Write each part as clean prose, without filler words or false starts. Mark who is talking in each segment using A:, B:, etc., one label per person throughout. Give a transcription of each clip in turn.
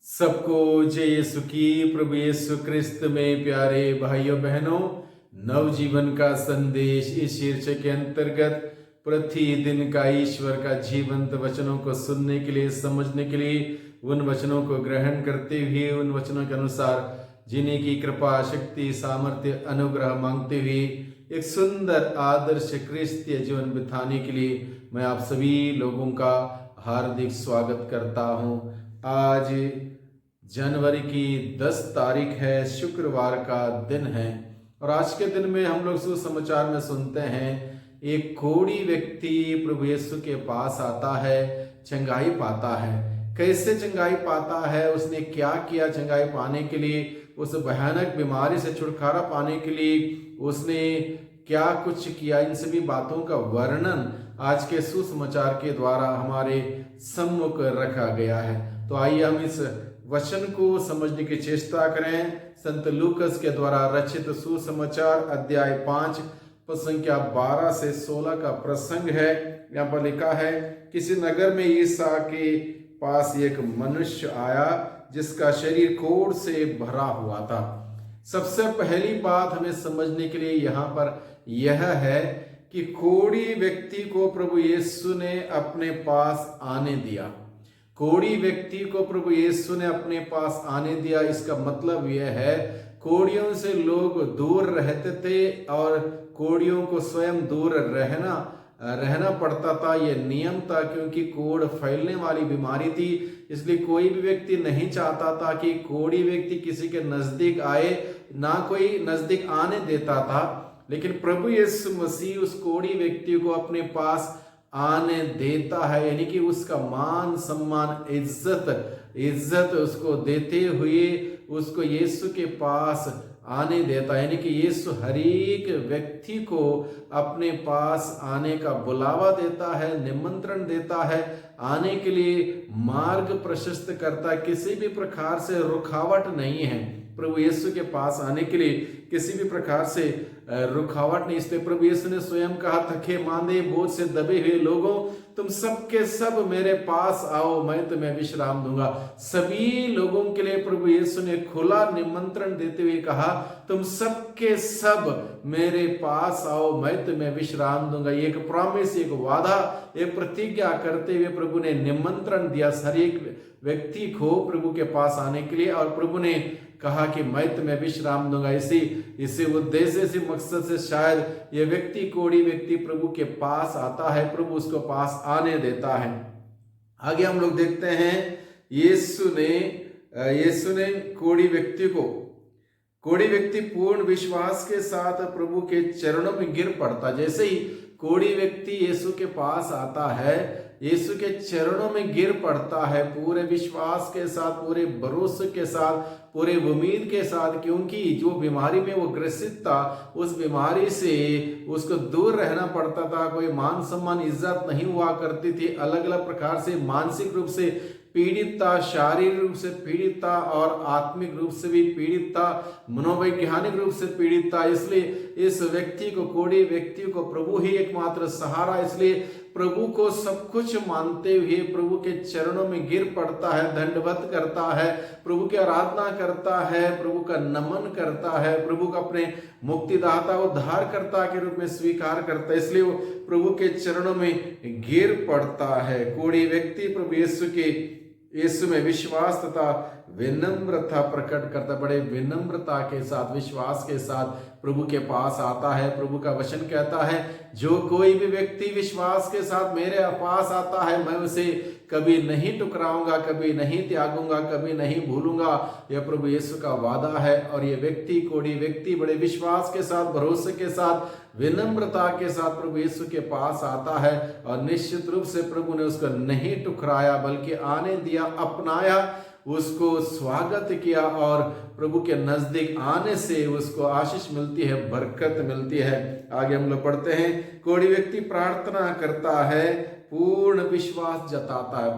A: सबको जय यीशु की। प्रभु यीशु क्रिस्त में प्यारे भाइयों बहनों, नवजीवन का संदेश इस शीर्षक के अंतर्गत प्रतिदिन का ईश्वर का जीवंत वचनों को सुनने के लिए, समझने के लिए, उन वचनों को ग्रहण करते हुए उन वचनों के अनुसार जीने की कृपा, शक्ति, सामर्थ्य, अनुग्रह मांगते हुए एक सुंदर आदर्श क्रिस्तीय जीवन बिताने के लिए मैं आप सभी लोगों का हार्दिक स्वागत करता हूं। आज जनवरी की 10 तारीख है, शुक्रवार का दिन है और आज के दिन में हम लोग सुसमाचार में सुनते हैं एक कोढ़ी व्यक्ति प्रभु यीशु के पास आता है, चंगाई पाता है। कैसे चंगाई पाता है, उसने क्या किया चंगाई पाने के लिए, उस भयानक बीमारी से छुटकारा पाने के लिए उसने क्या कुछ किया, इन सभी बातों का वर्णन आज के सुसमाचार के द्वारा हमारे सम्मुख रखा गया है। तो आइए हम इस वचन को समझने की चेष्टा करें। संत लूकस के द्वारा रचित सुसमाचार अध्याय 5 पद संख्या 12 से 16 का प्रसंग है। यहाँ पर लिखा है, किसी नगर में ईसा के पास एक मनुष्य आया जिसका शरीर कोढ़ से भरा हुआ था। सबसे पहली बात हमें समझने के लिए यहाँ पर यह है कि कोढ़ी व्यक्ति को प्रभु यीशु ने अपने पास आने दिया। कोढ़ी व्यक्ति को प्रभु यीशु ने अपने पास आने दिया। इसका मतलब यह है, कोढ़ियों से लोग दूर रहते थे और कोढ़ियों को स्वयं दूर रहना पड़ता था। यह नियम था, क्योंकि कोढ़ फैलने वाली बीमारी थी। इसलिए कोई भी व्यक्ति नहीं चाहता था कि कोढ़ी व्यक्ति किसी के नजदीक आए, ना कोई नजदीक आने देता था। लेकिन प्रभु यीशु मसीह उस कोढ़ी व्यक्ति को अपने पास आने देता है, यानी कि उसका मान सम्मान, इज्जत उसको देते हुए उसको यीशु के पास आने देता है। यानी कि यीशु हर एक व्यक्ति को अपने पास आने का बुलावा देता है, निमंत्रण देता है, आने के लिए मार्ग प्रशस्त करता है। किसी भी प्रकार से रुकावट नहीं है प्रभु यीशु के पास आने के लिए, किसी भी प्रकार से रुकावट नहीं। इसलिए प्रभु यीशु ने स्वयं कहा, थके मांदे बोझ से दबे हुए लोगों, तुम सबके सब मेरे पास आओ, मैं तुम्हें विश्राम दूंगा। सभी लोगों के लिए प्रभु यीशु ने खुला निमंत्रण देते हुए कहा, तुम सबके सब मेरे पास आओ, मैं तुम्हें विश्राम दूंगा। एक प्रॉमिस, एक वादा, एक प्रतिज्ञा करते हुए प्रभु ने निमंत्रण दिया हर एक व्यक्ति को प्रभु के पास आने के लिए। और प्रभु ने कहा कि मैं तुम्हें विश्राम दूंगा। इसी उद्देश्य, इसी मकसद से शायद ये व्यक्ति, कोढ़ी व्यक्ति प्रभु के पास आता है, प्रभु उसको पास आने देता है। आगे हम लोग देखते हैं, यीशु ने कोढ़ी व्यक्ति पूर्ण विश्वास के साथ प्रभु के चरणों में गिर पड़ता। जैसे ही कोढ़ी व्यक्ति यीशु के पास आता है, यीशु के चरणों में गिर पड़ता है पूरे विश्वास के साथ, पूरे भरोसे के साथ, पूरे उम्मीद के साथ, क्योंकि जो बीमारी में वो ग्रसित था, उस बीमारी से उसको दूर रहना पड़ता था। कोई मान सम्मान, इज्जत नहीं हुआ करती थी। अलग अलग प्रकार से मानसिक रूप से पीड़ित था, शारीरिक रूप से पीड़ित था और आत्मिक रूप से भी पीड़ित था, मनोवैज्ञानिक रूप से पीड़ित था। इसलिए इस व्यक्ति को, कोढ़ी व्यक्ति को प्रभु ही एकमात्र सहारा। इसलिए प्रभु को सब कुछ मानते हुए प्रभु के चरणों में गिर पड़ता है, दंडवत करता है, प्रभु की आराधना करता है, प्रभु का नमन करता है, प्रभु का अपने मुक्तिदाता, उद्धारकर्ता के रूप में स्वीकार करता है। इसलिए वो प्रभु के चरणों में गिर पड़ता है। कोढ़ी व्यक्ति प्रभु यीशु में विश्वास तथा विनम्रता प्रकट करता, बड़े विनम्रता के साथ, विश्वास के साथ प्रभु के पास आता है। प्रभु का वचन कहता है, जो कोई भी व्यक्ति विश्वास के साथ मेरे पास आता है, मैं उसे कभी नहीं टुकराऊंगा, कभी नहीं त्यागूंगा, कभी नहीं भूलूंगा। यह प्रभु यीशु का वादा है। और ये व्यक्ति, कोढ़ी व्यक्ति, बड़े विश्वास के साथ, भरोसे के साथ, विनम्रता के साथ प्रभु यीशु के पास आता है और निश्चित रूप से प्रभु ने उसको नहीं टुकराया, बल्कि आने दिया, अपनाया, उसको स्वागत किया और प्रभु के नजदीक आने से उसको आशीष मिलती है, बरकत मिलती है। आगे हम लोग पढ़ते हैं, कोढ़ी व्यक्ति प्रार्थना करता है, पूर्ण विश्वास जताता है।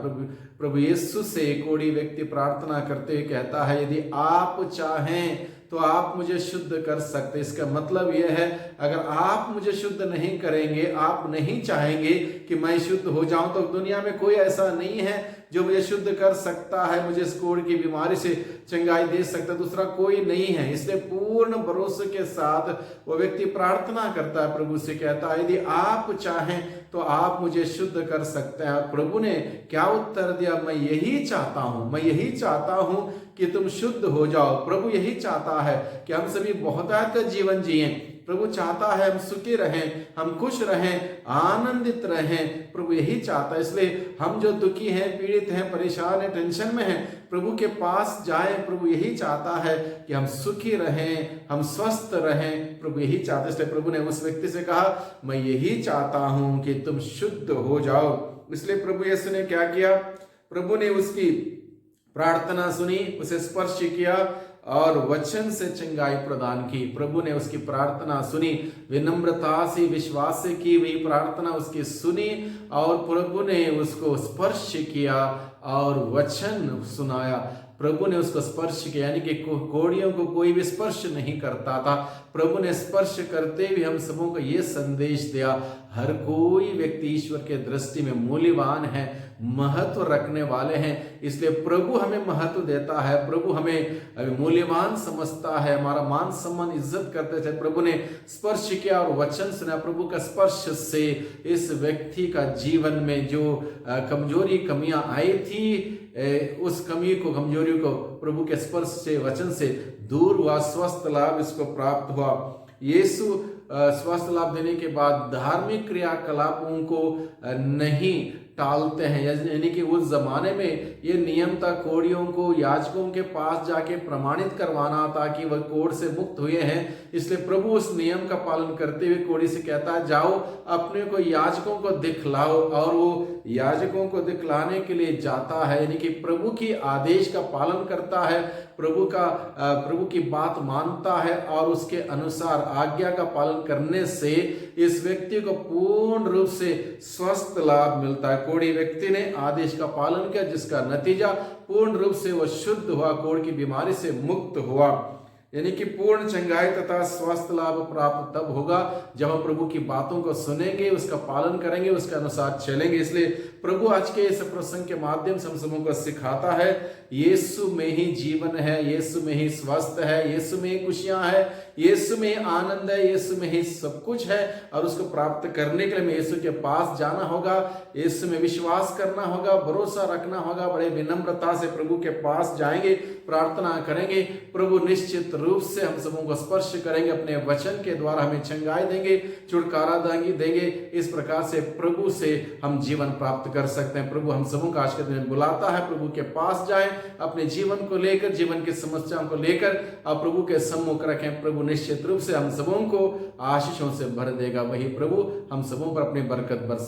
A: प्रभु यीशु से कोढ़ी व्यक्ति प्रार्थना करते हुए कहता है, यदि आप चाहें तो आप मुझे शुद्ध कर सकते। इसका मतलब यह है, अगर आप मुझे शुद्ध नहीं करेंगे, आप नहीं चाहेंगे कि मैं शुद्ध हो जाऊं, तो दुनिया में कोई ऐसा नहीं है जो मुझे शुद्ध कर सकता है, मुझे इस कोढ़ की बीमारी से चंगाई दे सकता है, दूसरा कोई नहीं है। इसलिए पूर्ण भरोसे के साथ वो व्यक्ति प्रार्थना करता है, प्रभु से कहता है यदि आप चाहें तो आप मुझे शुद्ध कर सकते हैं। प्रभु ने क्या उत्तर दिया? मैं यही चाहता हूं, मैं यही चाहता हूं कि तुम शुद्ध हो जाओ। प्रभु यही चाहता है कि हम सभी बहुतायत का जीवन जिएं। प्रभु चाहता है हम सुखी रहें, हम खुश रहें, आनंदित रहें। प्रभु यही चाहता है। इसलिए हम जो दुखी हैं, पीड़ित हैं, परेशान हैं, टेंशन में हैं, प्रभु के पास जाएं। प्रभु यही चाहता है कि हम सुखी रहें, हम स्वस्थ रहें। प्रभु यही चाहता है। इसलिए प्रभु ने उस व्यक्ति से कहा मैं यही चाहता हूं कि तुम शुद्ध हो जाओ। इसलिए प्रभु यीशु ने क्या किया? प्रभु ने उसकी प्रार्थना सुनी, उसे स्पर्श किया और वचन से चंगाई प्रदान की। प्रभु ने उसकी प्रार्थना सुनी, विनम्रता से, विश्वास से की हुई प्रार्थना उसकी सुनी और प्रभु ने उसको स्पर्श किया और वचन सुनाया। प्रभु ने उसको स्पर्श किया, यानी कि कोढ़ियों को कोई भी स्पर्श नहीं करता था। प्रभु ने स्पर्श करते हुए हम सबों को यह संदेश दिया, हर कोई व्यक्ति ईश्वर के दृष्टि में मूल्यवान है, महत्व रखने वाले हैं। इसलिए प्रभु हमें महत्व देता है, प्रभु हमें मूल्यवान समझता है, हमारा मान सम्मान इज्जत करते थे। प्रभु ने स्पर्श किया और वचन सुना। प्रभु का स्पर्श से इस व्यक्ति का जीवन में जो कमजोरी, कमियां आई थी, उस कमी को, कमजोरी को प्रभु के स्पर्श से, वचन से दूर हुआ। स्वस्थ लाभ इसको प्राप्त हुआ। यीशु स्वस्थ लाभ देने के बाद धार्मिक क्रियाकलापों को नहीं टालते हैं, यानी कि उस जमाने में ये नियम था कोढ़ियों को याजकों के पास जाके प्रमाणित करवाना ताकि वह कोढ़ से मुक्त हुए हैं। इसलिए प्रभु उस नियम का पालन करते हुए कोढ़ी से कहता है जाओ अपने को याजकों को दिखलाओ, और वो याजकों को दिखलाने के लिए जाता है, यानी कि प्रभु की आदेश का पालन करता है, प्रभु की बात मानता है और उसके अनुसार आज्ञा का पालन करने से इस व्यक्ति को पूर्ण रूप से स्वस्थ लाभ मिलता है। कोढ़ी व्यक्ति ने आदेश का पालन किया, जिसका नतीजा पूर्ण रूप से वह शुद्ध हुआ, कोढ़ की बीमारी से मुक्त हुआ। यानी कि पूर्ण चंगाई तथा स्वास्थ्य लाभ प्राप्त तब होगा जब हम प्रभु की बातों को सुनेंगे, उसका पालन करेंगे, उसके अनुसार चलेंगे। इसलिए प्रभु आज के इस प्रसंग के माध्यम से हम सबों को सिखाता है यीशु में ही जीवन है, यीशु में ही स्वस्थ है, यीशु में ही खुशियां है, यीशु में ही आनंद है, यीशु में ही सब कुछ है। और उसको प्राप्त करने के लिए हमें यीशु के पास जाना होगा, यीशु में विश्वास करना होगा, भरोसा रखना होगा। बड़े विनम्रता से प्रभु के पास जाएंगे, प्रार्थना करेंगे, प्रभु निश्चित रूप से हम सबों को स्पर्श करेंगे, अपने वचन के द्वारा हमें चंगाई देंगे, छुटकारा देंगे। इस प्रकार से प्रभु से हम जीवन प्राप्त कर सकते हैं। प्रभु हम सबों का आज के दिन बुलाता है, प्रभु के पास जाएं, अपने जीवन को लेकर, जीवन की समस्याओं को लेकर आप प्रभु के सम्मुख रखें। प्रभु निश्चित रूप से हम सबों को आशीषों से भर देगा। वही प्रभु हम सबों पर अपनी बरकत बरस